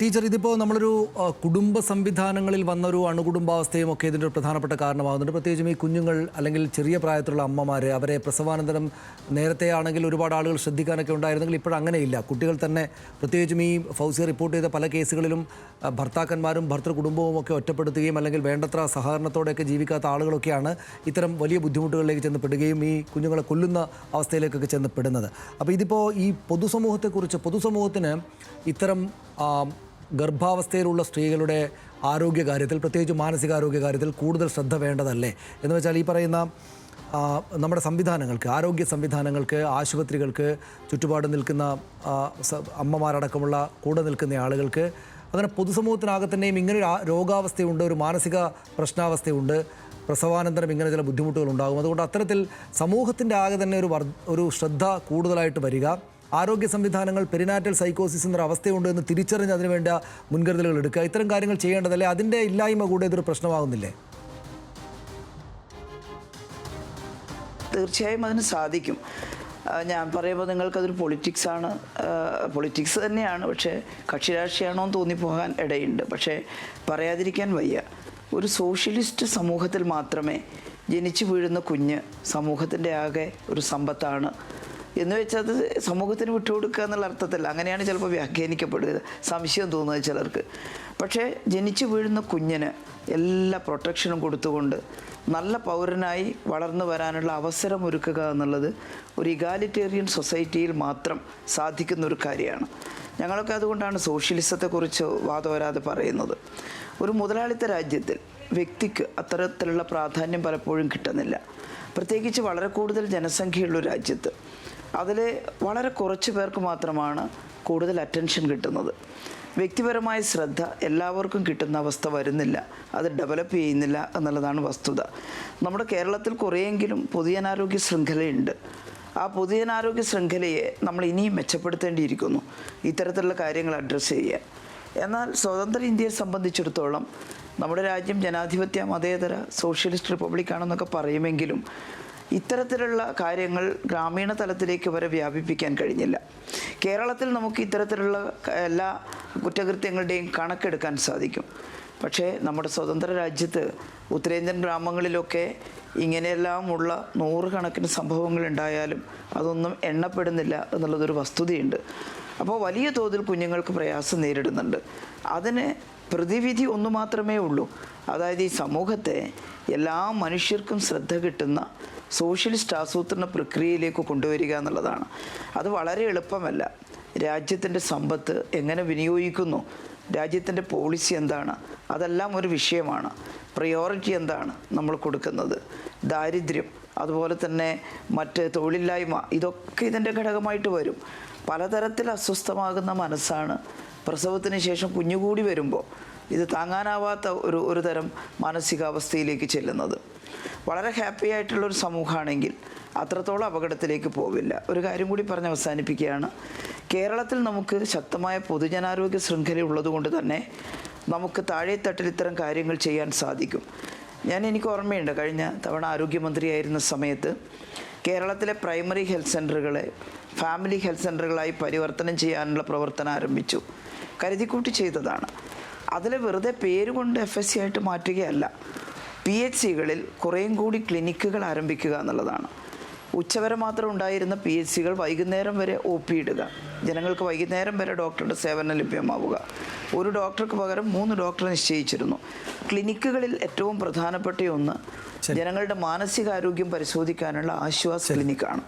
Teacher, ഇതിപ്പോൾ നമ്മളൊരു കുടുംബ സംവിധാനങ്ങളിൽ വന്നൊരു അണുകുടുംബാവസ്ഥയും ഒക്കെ ഇതിൻ്റെ ഒരു പ്രധാനപ്പെട്ട കാരണമാകുന്നുണ്ട്. പ്രത്യേകിച്ചും ഈ കുഞ്ഞുങ്ങൾ അല്ലെങ്കിൽ ചെറിയ പ്രായത്തിലുള്ള അമ്മമാർ അവരെ പ്രസവാനന്തരം നേരത്തെ ആണെങ്കിൽ ഒരുപാട് ആളുകൾ ശ്രദ്ധിക്കാനൊക്കെ ഉണ്ടായിരുന്നെങ്കിൽ ഇപ്പോഴങ്ങനെയില്ല. കുട്ടികൾ തന്നെ, പ്രത്യേകിച്ചും ഈ ഫൗസി റിപ്പോർട്ട് ചെയ്ത പല കേസുകളിലും ഭർത്താക്കന്മാരും ഭർത്തൃ കുടുംബവും ഒക്കെ ഒറ്റപ്പെടുത്തുകയും അല്ലെങ്കിൽ വേണ്ടത്ര സഹകരണത്തോടെയൊക്കെ ജീവിക്കാത്ത ആളുകളൊക്കെയാണ് ഇത്തരം വലിയ ബുദ്ധിമുട്ടുകളിലേക്ക് ചെന്നപ്പെടുകയും ഈ കുഞ്ഞുങ്ങളെ കൊല്ലുന്ന അവസ്ഥയിലേക്കൊക്കെ ചെന്നപ്പെടുന്നത്. അപ്പോൾ ഇതിപ്പോൾ ഈ പൊതുസമൂഹത്തിന് ഇത്തരം ഗർഭാവസ്ഥയിലുള്ള സ്ത്രീകളുടെ ആരോഗ്യകാര്യത്തിൽ, പ്രത്യേകിച്ച് മാനസികാരോഗ്യകാര്യത്തിൽ കൂടുതൽ ശ്രദ്ധ വേണ്ടതല്ലേ? എന്ന് വെച്ചാൽ ഈ പറയുന്ന നമ്മുടെ സംവിധാനങ്ങൾക്ക്, ആരോഗ്യ സംവിധാനങ്ങൾക്ക്, ആശുപത്രികൾക്ക് ചുറ്റുപാട് നിൽക്കുന്ന അമ്മമാരടക്കമുള്ള കൂടെ നിൽക്കുന്ന ആളുകൾക്ക്, അങ്ങനെ പൊതുസമൂഹത്തിനാകെ തന്നെയും ഇങ്ങനൊരു രോഗാവസ്ഥയുണ്ട്, ഒരു മാനസിക പ്രശ്നാവസ്ഥയുണ്ട്, പ്രസവാനന്തരം ഇങ്ങനെ ചില ബുദ്ധിമുട്ടുകൾ ഉണ്ടാകും. അതുകൊണ്ട് അത്തരത്തിൽ സമൂഹത്തിൻ്റെ ആകെ തന്നെ ഒരു ശ്രദ്ധ കൂടുതലായിട്ട് വരിക, ആരോഗ്യ സംവിധാനങ്ങൾ പെരിനാറ്റൽ സൈക്കോസിസ് എന്നൊരു അവസ്ഥയുണ്ട് എന്ന് തിരിച്ചറിഞ്ഞ് അതിനുവേണ്ട മുൻകരുതലുകൾ എടുക്കുക, ഇത്തരം കാര്യങ്ങൾ ചെയ്യേണ്ടതല്ലേ? അതിൻ്റെ ഇല്ലായ്മ കൂടെ ഇതൊരു പ്രശ്നമാകുന്നില്ലേ? തീർച്ചയായും അതിന് സാധിക്കും. ഞാൻ പറയുമ്പോൾ നിങ്ങൾക്കതൊരു പൊളിറ്റിക്സ് തന്നെയാണ്, പക്ഷേ കക്ഷി രാഷ്ട്രീയമാണോ എന്ന് തോന്നിപ്പോകാൻ ഇടയുണ്ട്. പക്ഷേ പറയാതിരിക്കാൻ വയ്യ. ഒരു സോഷ്യലിസ്റ്റ് സമൂഹത്തിൽ മാത്രമേ ജനിച്ചു വീഴുന്ന കുഞ്ഞ് സമൂഹത്തിൻ്റെ ആകെ ഒരു സമ്പത്താണ് എന്ന് വെച്ചാൽ അത് സമൂഹത്തിന് വിട്ടുകൊടുക്കുക എന്നുള്ള അർത്ഥത്തില്ല. അങ്ങനെയാണ് ചിലപ്പോൾ വ്യാഖ്യാനിക്കപ്പെടുക, സംശയം തോന്നുന്നത് ചിലർക്ക്. പക്ഷേ ജനിച്ചു വീഴുന്ന കുഞ്ഞിന് എല്ലാ പ്രൊട്ടക്ഷനും കൊടുത്തുകൊണ്ട് നല്ല പൗരനായി വളർന്നു വരാനുള്ള അവസരം ഒരുക്കുക എന്നുള്ളത് ഒരു ഇഗാലിറ്റേറിയൻ സൊസൈറ്റിയിൽ മാത്രം സാധിക്കുന്ന ഒരു കാര്യമാണ്. ഞങ്ങളൊക്കെ അതുകൊണ്ടാണ് സോഷ്യലിസത്തെക്കുറിച്ച് വാദവരാതെ പറയുന്നത്. ഒരു മുതലാളിത്ത രാജ്യത്തിൽ വ്യക്തിക്ക് അത്തരത്തിലുള്ള പ്രാധാന്യം പലപ്പോഴും കിട്ടുന്നില്ല. പ്രത്യേകിച്ച് വളരെ കൂടുതൽ ജനസംഖ്യയുള്ള രാജ്യത്ത് അതിൽ വളരെ കുറച്ച് പേർക്ക് മാത്രമാണ് കൂടുതൽ അറ്റൻഷൻ കിട്ടുന്നത്. വ്യക്തിപരമായ ശ്രദ്ധ എല്ലാവർക്കും കിട്ടുന്ന അവസ്ഥ വരുന്നില്ല, അത് ഡെവലപ്പ് ചെയ്യുന്നില്ല എന്നുള്ളതാണ് വസ്തുത. നമ്മുടെ കേരളത്തിൽ കുറേയെങ്കിലും പൊതുജനാരോഗ്യ ശൃംഖലയുണ്ട്. ആ പൊതുജനാരോഗ്യ ശൃംഖലയെ നമ്മൾ ഇനിയും മെച്ചപ്പെടുത്തേണ്ടിയിരിക്കുന്നു, ഇത്തരത്തിലുള്ള കാര്യങ്ങൾ അഡ്രസ്സ് ചെയ്യാൻ. എന്നാൽ സ്വതന്ത്ര ഇന്ത്യയെ സംബന്ധിച്ചിടത്തോളം നമ്മുടെ രാജ്യം ജനാധിപത്യ മതേതര സോഷ്യലിസ്റ്റ് റിപ്പബ്ലിക്കാണെന്നൊക്കെ പറയുമെങ്കിലും ഇത്തരത്തിലുള്ള കാര്യങ്ങൾ ഗ്രാമീണ തലത്തിലേക്ക് വരെ വ്യാപിപ്പിക്കാൻ കഴിഞ്ഞില്ല. കേരളത്തിൽ നമുക്ക് ഇത്തരത്തിലുള്ള എല്ലാ കുറ്റകൃത്യങ്ങളുടെയും കണക്കെടുക്കാൻ സാധിക്കും. പക്ഷേ നമ്മുടെ സ്വതന്ത്ര രാജ്യത്ത് ഉത്തരേന്ത്യൻ ഗ്രാമങ്ങളിലൊക്കെ ഇങ്ങനെയെല്ലാമുള്ള നൂറുകണക്കിന് സംഭവങ്ങൾ ഉണ്ടായാലും അതൊന്നും എണ്ണപ്പെടുന്നില്ല എന്നുള്ളതൊരു വസ്തുതയുണ്ട്. അപ്പോൾ വലിയ തോതിൽ കുഞ്ഞുങ്ങൾക്ക് പ്രയാസം നേരിടുന്നുണ്ട്. അതിന് പ്രതിവിധി ഒന്നു മാത്രമേ ഉള്ളൂ, അതായത് ഈ സമൂഹത്തെ എല്ലാ മനുഷ്യർക്കും ശ്രദ്ധ കിട്ടുന്ന സോഷ്യലിസ്റ്റ് ആസൂത്രണ പ്രക്രിയയിലേക്ക് കൊണ്ടുവരിക എന്നുള്ളതാണ്. അത് വളരെ എളുപ്പമല്ല. രാജ്യത്തിൻ്റെ സമ്പത്ത് എങ്ങനെ വിനിയോഗിക്കുന്നു, രാജ്യത്തിൻ്റെ പോളിസി എന്താണ്, അതെല്ലാം ഒരു വിഷയമാണ്. പ്രയോറിറ്റി എന്താണ് നമ്മൾ കൊടുക്കുന്നത്, ദാരിദ്ര്യം, അതുപോലെ തന്നെ മറ്റ് തൊഴിലില്ലായ്മ, ഇതൊക്കെ ഇതിൻ്റെ ഘടകമായിട്ട് വരും. പലതരത്തിൽ അസ്വസ്ഥമാകുന്ന മനസ്സാണ് പ്രസവത്തിന് ശേഷം കുഞ്ഞുകൂടി വരുമ്പോൾ ഇത് താങ്ങാനാവാത്ത ഒരു തരം മാനസികാവസ്ഥയിലേക്ക് ചെല്ലുന്നത്. വളരെ ഹാപ്പി ആയിട്ടുള്ളൊരു സമൂഹമാണെങ്കിൽ അത്രത്തോളം അപകടത്തിലേക്ക് പോവില്ല. ഒരു കാര്യം കൂടി പറഞ്ഞ് അവസാനിപ്പിക്കുകയാണ്. കേരളത്തിൽ നമുക്ക് ശക്തമായ പൊതുജനാരോഗ്യ ശൃംഖല ഉള്ളതുകൊണ്ട് തന്നെ നമുക്ക് താഴെത്തട്ടിൽ ഇത്തരം കാര്യങ്ങൾ ചെയ്യാൻ സാധിക്കും. എനിക്ക് ഓർമ്മയുണ്ട്, കഴിഞ്ഞ തവണ ആരോഗ്യമന്ത്രിയായിരുന്ന സമയത്ത് കേരളത്തിലെ പ്രൈമറി ഹെൽത്ത് സെൻ്ററുകളെ ഫാമിലി ഹെൽത്ത് സെൻ്ററുകളായി പരിവർത്തനം ചെയ്യാനുള്ള പ്രവർത്തനം ആരംഭിച്ചു. കരുതിക്കൂട്ടി ചെയ്തതാണ്. അതിൽ വെറുതെ പേരുകൊണ്ട് FSC ആയിട്ട് മാറ്റുകയല്ല, PHCകളിൽ കുറേയും കൂടി ക്ലിനിക്കുകൾ ആരംഭിക്കുക എന്നുള്ളതാണ്. ഉച്ചവരെ മാത്രം ഉണ്ടായിരുന്ന PHCകൾ വൈകുന്നേരം വരെ OP ഇടുക, ജനങ്ങൾക്ക് വൈകുന്നേരം വരെ ഡോക്ടറുടെ സേവനം ലഭ്യമാവുക. ഒരു ഡോക്ടർക്ക് പകരം 3 ഡോക്ടറെ നിശ്ചയിച്ചിരുന്നു. ക്ലിനിക്കുകളിൽ ഏറ്റവും പ്രധാനപ്പെട്ട ഒന്ന് ജനങ്ങളുടെ മാനസികാരോഗ്യം പരിശോധിക്കാനുള്ള ആശ്വാസ ക്ലിനിക്കാണ്.